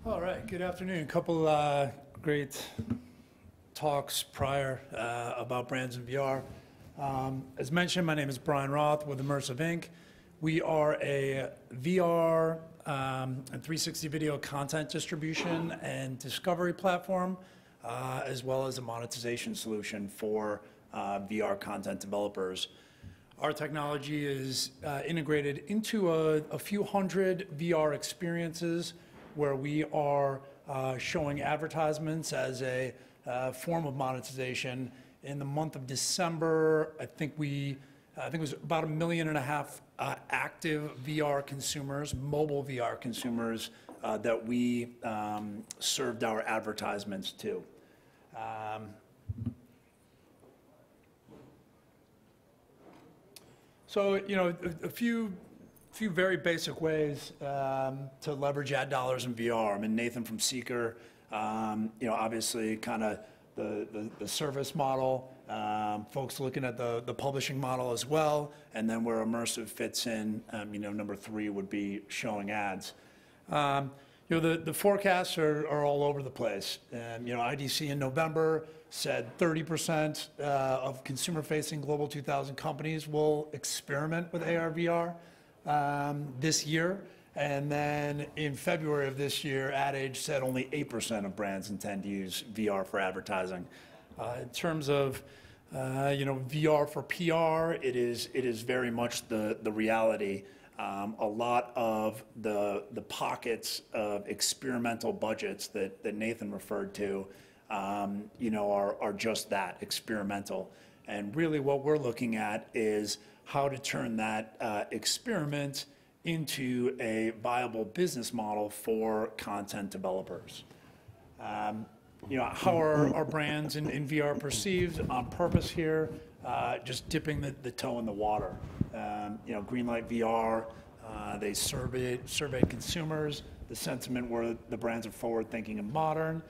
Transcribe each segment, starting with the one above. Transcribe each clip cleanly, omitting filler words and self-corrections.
All right, good afternoon. A couple great talks prior about brands in VR. As mentioned, my name is Brian Roth with Immersv Inc. We are a VR and 360 video content distribution and discovery platform, as well as a monetization solution for VR content developers. Our technology is integrated into a few hundred VR experiences where we are showing advertisements as a form of monetization. In the month of December, I think it was about 1.5 million active VR consumers, mobile VR consumers, that we served our advertisements to. So, a few very basic ways to leverage ad dollars in VR. I mean, Nathan from Seeker, obviously kind of the service model, folks looking at the publishing model as well, and then where Immersv fits in, number 3 would be showing ads. The forecasts are all over the place. IDC in November said 30% of consumer-facing Global 2000 companies will experiment with AR/VR this year. And then in February of this year, Ad Age said only 8% of brands intend to use VR for advertising. In terms of VR for PR, it is very much the reality. A lot of the pockets of experimental budgets that Nathan referred to, are just that, experimental. And really what we're looking at is how to turn that experiment into a viable business model for content developers. How are our brands in VR perceived on purpose here? Just dipping the toe in the water. Greenlight VR, they surveyed consumers. The sentiment were the brands are forward-thinking and modern.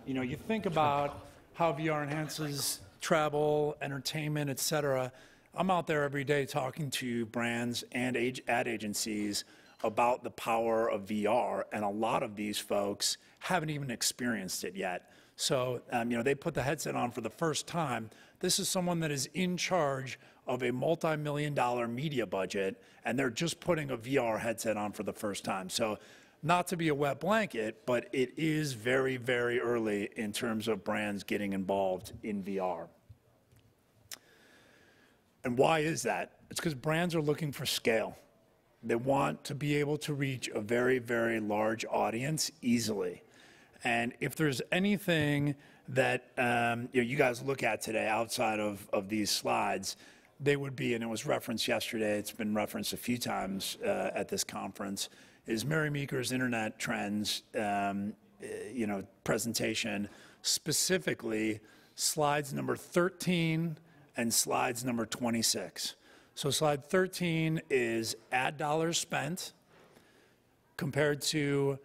You think about how VR enhances travel, entertainment, et cetera. I'm out there every day talking to brands and ad agencies about the power of VR, and a lot of these folks haven't even experienced it yet. So, they put the headset on for the first time. This is someone that is in charge of a multi-million-dollar media budget, and they're just putting a VR headset on for the first time. So, not to be a wet blanket, but it is very, very early in terms of brands getting involved in VR. And why is that? It's because brands are looking for scale. They want to be able to reach a very, very large audience easily. And if there's anything that you guys look at today outside of these slides, they would be, and it was referenced yesterday, it's been referenced a few times at this conference, is Mary Meeker's Internet Trends presentation, specifically slides number 13 and slides number 26. So slide 13 is ad dollars spent compared to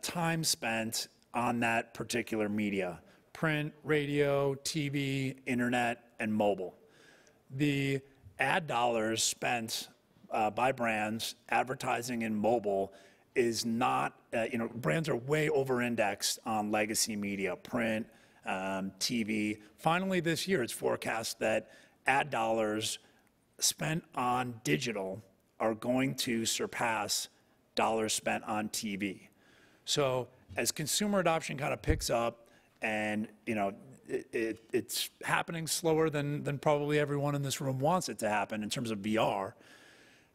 time spent on that particular media: print, radio, TV, internet, and mobile. The ad dollars spent by brands advertising in mobile is not, brands are way over-indexed on legacy media, print, TV. Finally, this year, it's forecast that ad dollars spent on digital are going to surpass dollars spent on TV. So as consumer adoption kind of picks up, and it's happening slower than probably everyone in this room wants it to happen in terms of VR.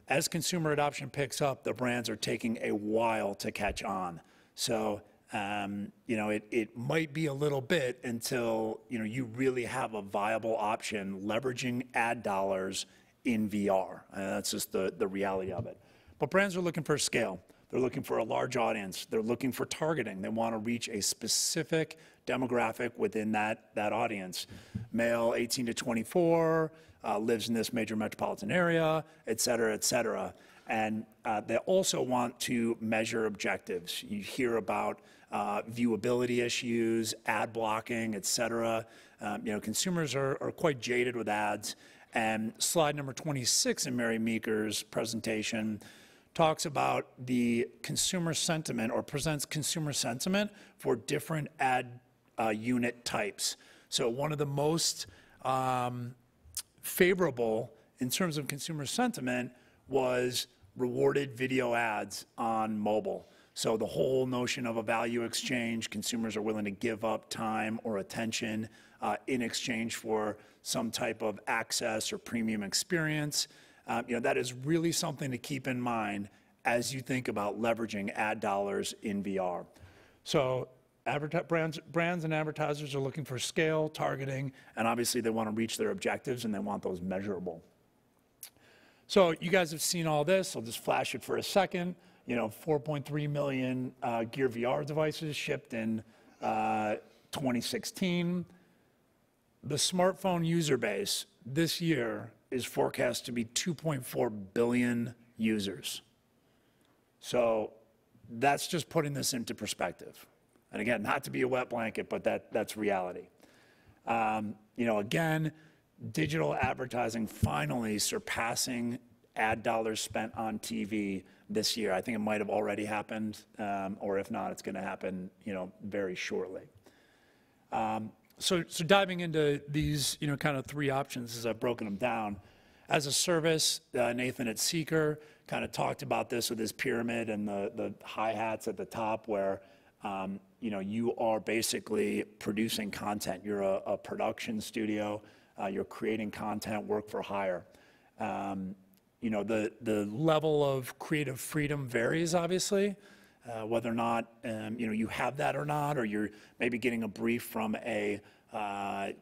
As consumer adoption picks up, the brands are taking a while to catch on. So it might be a little bit until you really have a viable option leveraging ad dollars in VR. That's just the reality of it. But brands are looking for scale. They're looking for a large audience. They're looking for targeting. They want to reach a specific demographic within that audience. Male 18 to 24, lives in this major metropolitan area, et cetera, et cetera. And they also want to measure objectives. You hear about viewability issues, ad blocking, et cetera. Consumers are quite jaded with ads. And slide number 26 in Mary Meeker's presentation talks about the consumer sentiment or presents consumer sentiment for different ad unit types. So one of the most favorable in terms of consumer sentiment was rewarded video ads on mobile. So the whole notion of a value exchange, consumers are willing to give up time or attention in exchange for some type of access or premium experience. That is really something to keep in mind as you think about leveraging ad dollars in VR. So brands and advertisers are looking for scale, targeting, and obviously they want to reach their objectives and they want those measurable. So you guys have seen all this. I'll just flash it for a second. 4.3 million Gear VR devices shipped in 2016. The smartphone user base this year is forecast to be 2.4 billion users. So that's just putting this into perspective. And again, not to be a wet blanket, but that's reality. Again, digital advertising finally surpassing ad dollars spent on TV this year. I think it might have already happened, or if not, it's going to happen, very shortly. So diving into these, kind of three options as I've broken them down. As a service, Nathan at Seeker kind of talked about this with his pyramid and the hi-hats at the top where, you are basically producing content. You're a production studio. You're creating content, work for hire. The level of creative freedom varies, obviously, whether or not, you have that or not, or you're maybe getting a brief from a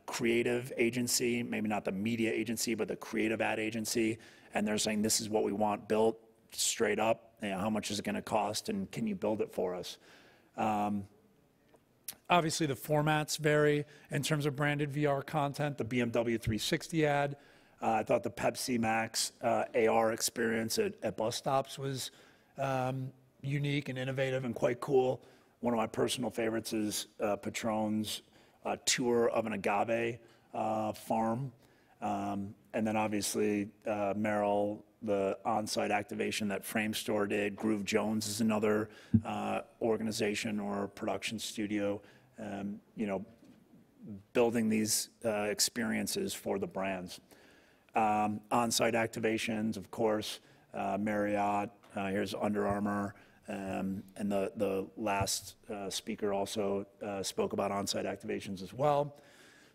creative agency, maybe not the media agency, but the creative ad agency, and they're saying, this is what we want built straight up. How much is it going to cost, and can you build it for us? Obviously, the formats vary in terms of branded VR content. The BMW 360 ad, I thought the Pepsi Max AR experience at bus stops was unique and innovative and quite cool. One of my personal favorites is Patron's tour of an agave farm. And then obviously Merrill, the on-site activation that Framestore did. Groove Jones is another organization or production studio, building these experiences for the brands. On-site activations, of course, Marriott, here's Under Armour, and the last speaker also spoke about on-site activations as well.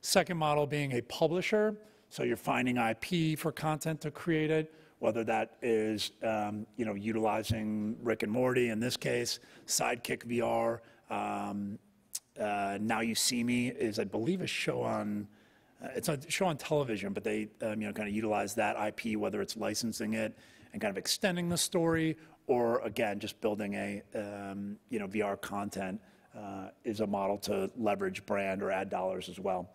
Second model being a publisher, so you're finding IP for content to create it, whether that is utilizing Rick and Morty in this case, Sidekick VR. Now You See Me is, I believe, a show on. It's a show on television, but they kind of utilize that IP, whether it's licensing it and kind of extending the story, or again, just building a VR content is a model to leverage brand or ad dollars as well.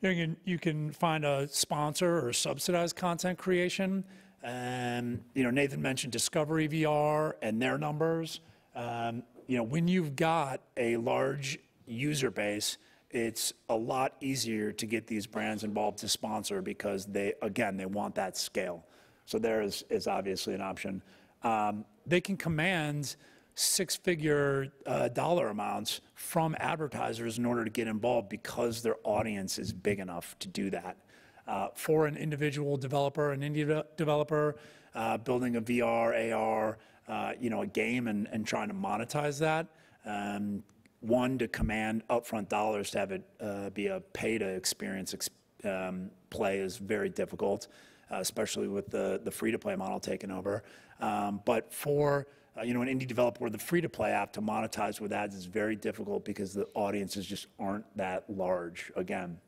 You can find a sponsor or subsidized content creation. Nathan mentioned Discovery VR and their numbers. When you've got a large user base, it's a lot easier to get these brands involved to sponsor because they want that scale. So there is obviously an option. They can command six-figure dollar amounts from advertisers in order to get involved because their audience is big enough to do that. For an individual developer, an indie developer, building a VR, AR, a game and trying to monetize that, one, to command upfront dollars to have it be a pay-to-experience play is very difficult, especially with the free-to-play model taking over. But for an indie developer with a free-to-play app to monetize with ads is very difficult because the audiences just aren't that large, again.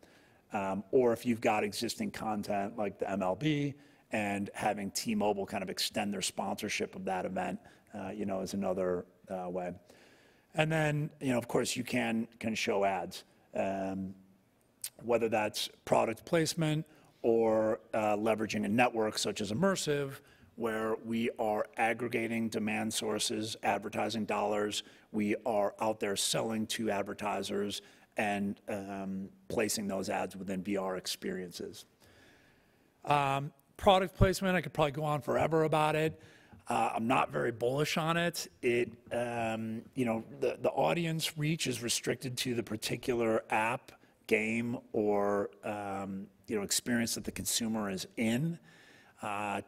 Or if you've got existing content like the MLB and having T-Mobile kind of extend their sponsorship of that event, is another way. And then, of course, you can show ads, whether that's product placement or leveraging a network such as Immersv, where we are aggregating demand sources, advertising dollars. We are out there selling to advertisers and placing those ads within VR experiences. Product placement, I could probably go on forever about it. I'm not very bullish on it. The audience reach is restricted to the particular app, game, or experience that the consumer is in.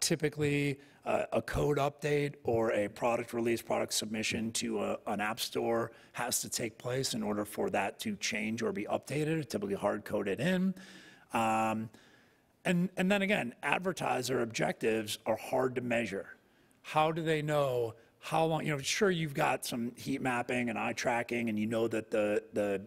Typically, a code update or a product release, product submission to an app store has to take place in order for that to change or be updated, typically hard-coded in. And then again, advertiser objectives are hard to measure. How do they know how long, sure, you've got some heat mapping and eye tracking, and you know that the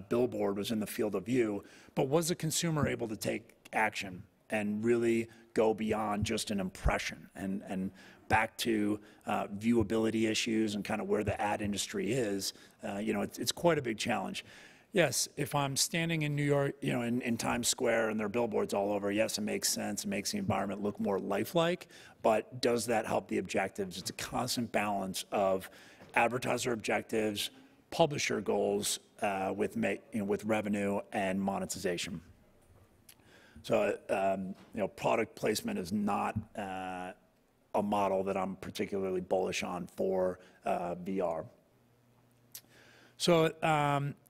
billboard was in the field of view, but was the consumer able to take action and really go beyond just an impression and back to viewability issues and kind of where the ad industry is? It's quite a big challenge. Yes, if I'm standing in New York, in Times Square and there are billboards all over, yes, it makes sense. It makes the environment look more lifelike, but does that help the objectives? It's a constant balance of advertiser objectives, publisher goals with revenue and monetization. So, product placement is not a model that I'm particularly bullish on for VR. So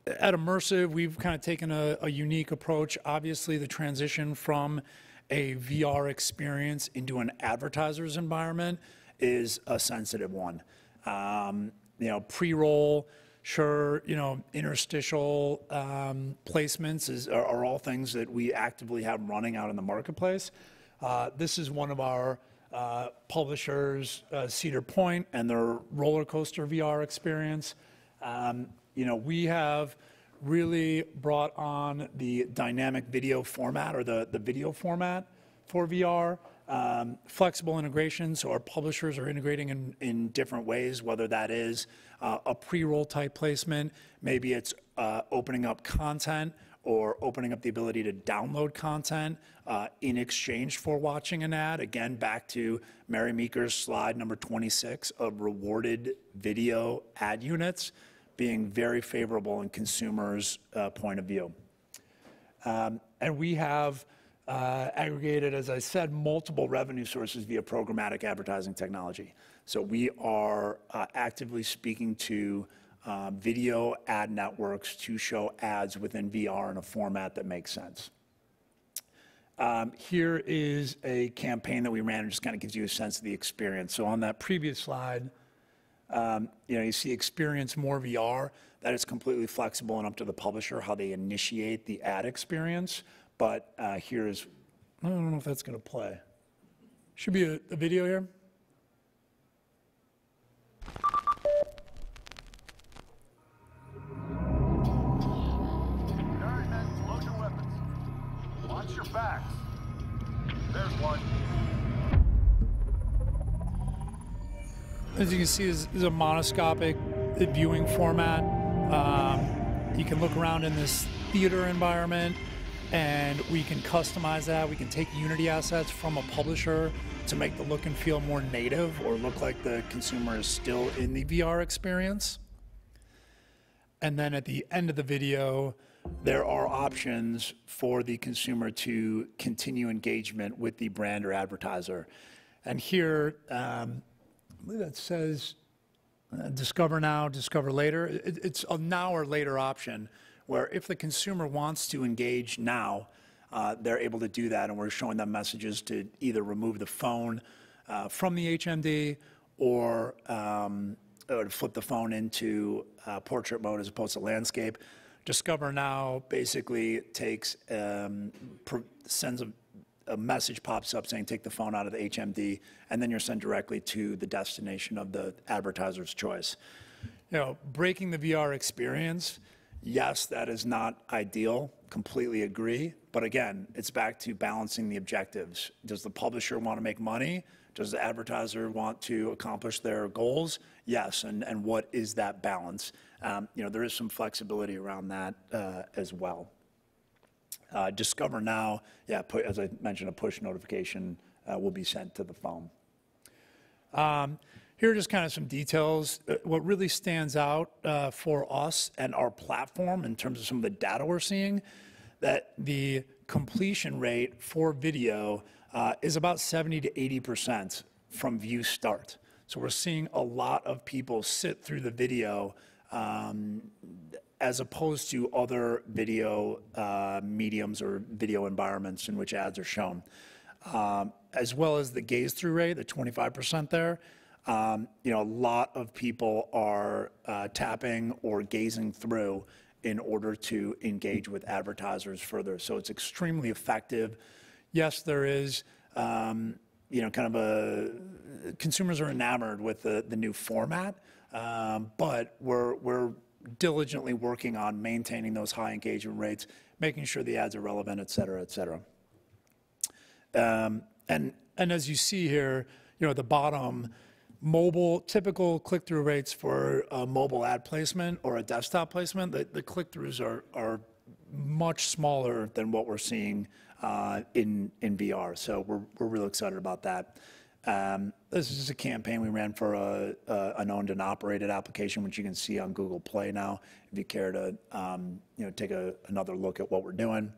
at Immersv, we've kind of taken a unique approach. Obviously, the transition from a VR experience into an advertiser's environment is a sensitive one. Pre-roll, sure, interstitial placements are all things that we actively have running out in the marketplace. This is one of our publishers, Cedar Point, and their roller coaster VR experience. We have really brought on the dynamic video format, or the video format for VR. Flexible integration, so our publishers are integrating in different ways, whether that is a pre-roll type placement, maybe it's opening up content or opening up the ability to download content in exchange for watching an ad. Again, back to Mary Meeker's slide number 26 of rewarded video ad units being very favorable in consumers' point of view. And we have aggregated, as I said, multiple revenue sources via programmatic advertising technology. So we are actively speaking to video ad networks to show ads within VR in a format that makes sense. Here is a campaign that we ran, and just kind of gives you a sense of the experience. So on that previous slide, you see experience more VR. That is completely flexible and up to the publisher how they initiate the ad experience. But here's, I don't know if that's going to play. Should be a video here. Load your weapons. Watch your backs. There's one. As you can see, this is a monoscopic viewing format. You can look around in this theater environment, and we can customize that. We can take Unity assets from a publisher to make the look and feel more native or look like the consumer is still in the VR experience. And then at the end of the video, there are options for the consumer to continue engagement with the brand or advertiser. And here, I believe that says discover now, discover later. It's a now or later option where if the consumer wants to engage now, they're able to do that, and we're showing them messages to either remove the phone from the HMD or to flip the phone into portrait mode as opposed to landscape. Discover Now basically takes, sends a message pops up saying take the phone out of the HMD, and then you're sent directly to the destination of the advertiser's choice. Breaking the VR experience, yes, that is not ideal, completely agree, but again, it's back to balancing the objectives. Does the publisher want to make money? Does the advertiser want to accomplish their goals? Yes, and what is that balance? There is some flexibility around that as well. Discover Now, as I mentioned, a push notification will be sent to the phone. Here are just kind of some details. What really stands out for us and our platform in terms of some of the data we're seeing, that the completion rate for video is about 70 to 80% from view start. So we're seeing a lot of people sit through the video as opposed to other video mediums or video environments in which ads are shown. As well as the gaze-through rate, the 25% there. A lot of people are tapping or gazing through in order to engage with advertisers further. So it's extremely effective. Yes, there is, kind of consumers are enamored with the new format, but we're diligently working on maintaining those high engagement rates, making sure the ads are relevant, et cetera, et cetera. And as you see here, at the bottom, typical click-through rates for a mobile ad placement or a desktop placement, the click-throughs are much smaller than what we're seeing in VR. So we're really excited about that. This is just a campaign we ran for an owned and operated application, which you can see on Google Play now, if you care to take another look at what we're doing.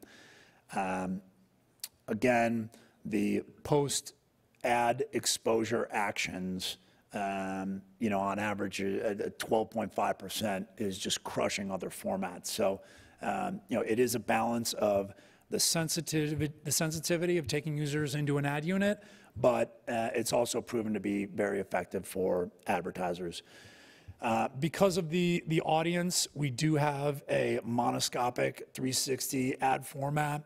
Again, the post-ad exposure actions, on average, at 12.5% is just crushing other formats. So, it is a balance of the sensitivity of taking users into an ad unit, but it's also proven to be very effective for advertisers. Because of the audience, we do have a monoscopic 360 ad format.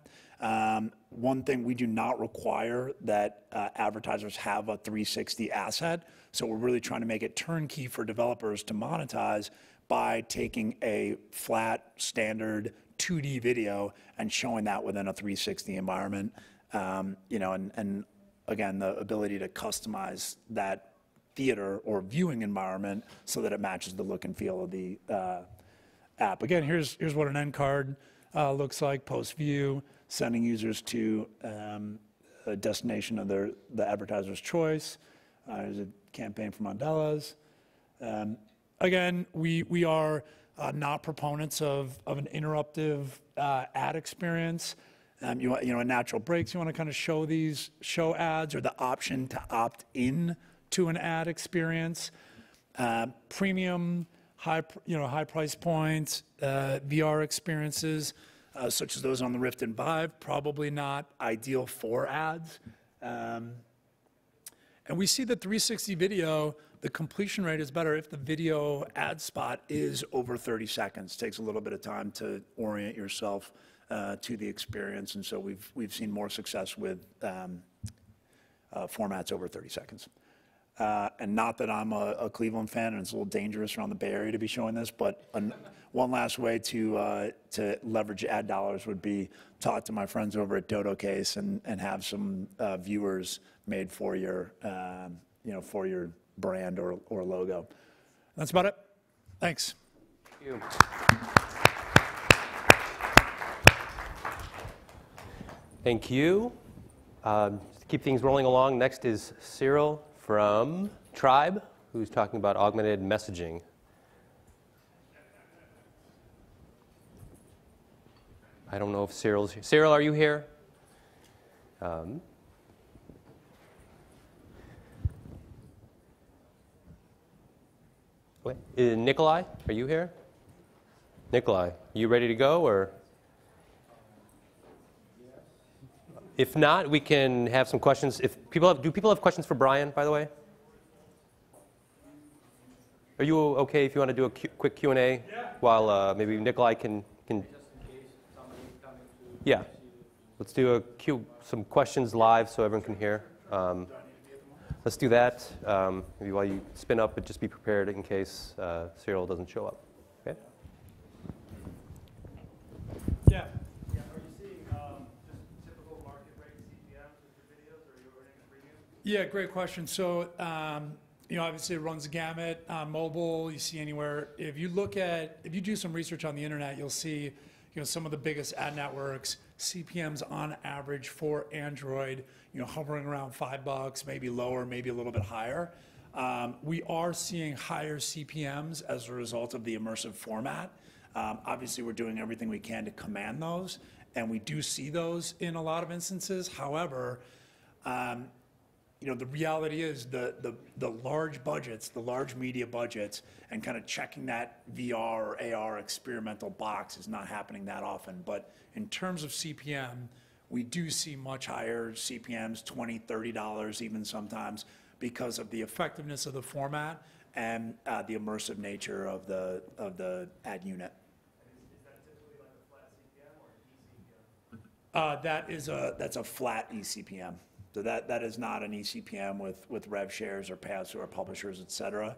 One thing, we do not require that advertisers have a 360 asset, so we're really trying to make it turnkey for developers to monetize by taking a flat, standard 2D video and showing that within a 360 environment. And again, the ability to customize that theater or viewing environment so that it matches the look and feel of the app. Again, here's what an end card looks like post-view, sending users to a destination of the advertiser's choice. There's a campaign from Mondelez. Again, we are not proponents of an interruptive ad experience. At natural breaks, you want to kind of show ads or the option to opt in to an ad experience. Premium, high price points, VR experiences, such as those on the Rift and Vive, probably not ideal for ads. And we see that 360 video, the completion rate is better if the video ad spot is over 30 seconds. Takes a little bit of time to orient yourself to the experience, and so we've seen more success with formats over 30 seconds. And not that I'm a Cleveland fan, and it's a little dangerous around the Bay Area to be showing this, but one last way to leverage ad dollars would be talk to my friends over at Dodo Case and have some viewers made for your brand or logo. That's about it. Thanks. Thank you. Thank you. To keep things rolling along, next is Cyril from Tribe, who's talking about augmented messaging. I don't know if Cyril's here. Cyril, are you here? Nikolai, are you here? Nikolai, you ready to go, or? If not, we can have some questions. Do people have questions for Brian, by the way? Are you okay if you want to do a quick Q&A while maybe Nikolai can? Just in case somebody's coming to. Yeah, let's do some questions live so everyone can hear. Let's do that. Maybe while you spin up, but just be prepared in case Cyril doesn't show up. Okay. Yeah. Yeah, great question. So, obviously it runs the gamut on mobile. You see anywhere. If you do some research on the internet, you'll see, some of the biggest ad networks, CPMs on average for Android, hovering around $5, maybe lower, maybe a little bit higher. We are seeing higher CPMs as a result of the immersive format. Obviously, we're doing everything we can to command those, and we do see those in a lot of instances. However, You know, the reality is the large budgets, the large media budgets, and kind of checking that VR or AR experimental box is not happening that often. But in terms of CPM, we do see much higher CPMs, $20, $30 even sometimes, because of the effectiveness of the format and the immersive nature of the ad unit. Is that typically like a flat CPM or an eCPM? That's a flat eCPM. So that is not an eCPM with rev shares or payouts to our publishers, et cetera.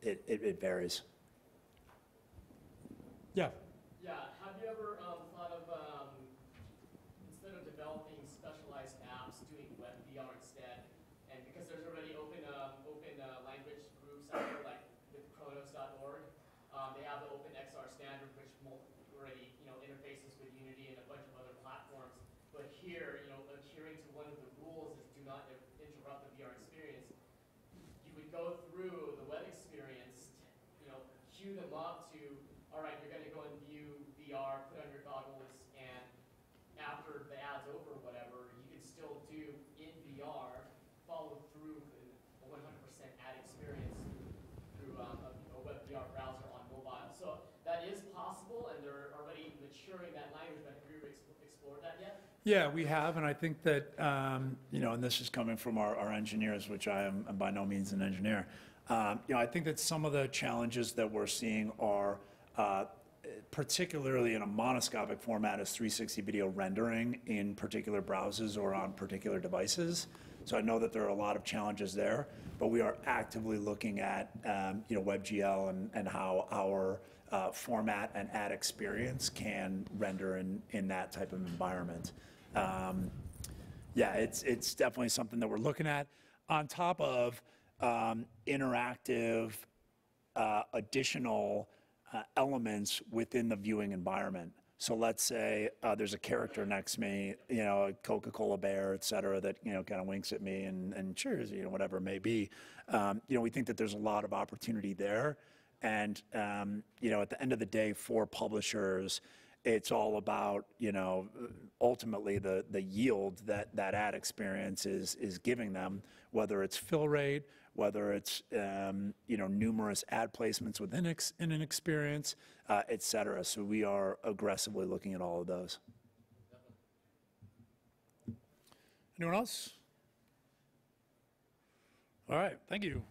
It varies. Yeah. Yeah, have you ever thought of, instead of developing specialized apps, doing web VR instead? And because there's already open language groups out there, like with Chronos.org, they have the Open XR standard, which already interfaces with Unity and a bunch of other platforms. But here, adhering to one of the rules is do not interrupt the VR experience. You would go through the web experience, queue them up to, all right, you're going to go and view VR, put on your goggles, and after the ad's over or whatever, you can still do in VR, follow through a 100% ad experience through a web VR browser on mobile. So that is possible, and they're already maturing that language, but have you explored that yet? Yeah, we have, and I think that, and this is coming from our engineers, which I am by no means an engineer. I think that some of the challenges that we're seeing are, particularly in a monoscopic format, is 360 video rendering in particular browsers or on particular devices. So I know that there are a lot of challenges there, but we are actively looking at, WebGL and how our format and ad experience can render in that type of environment. Yeah, it's definitely something that we're looking at on top of interactive additional elements within the viewing environment. So let's say there's a character next to me, a Coca-Cola bear, et cetera, that kind of winks at me and cheers, whatever it may be. We think that there's a lot of opportunity there. And at the end of the day, for publishers, it's all about ultimately the yield that ad experience is giving them, whether it's fill rate, whether it's numerous ad placements within an experience, et cetera. So we are aggressively looking at all of those. Anyone else? All right, thank you.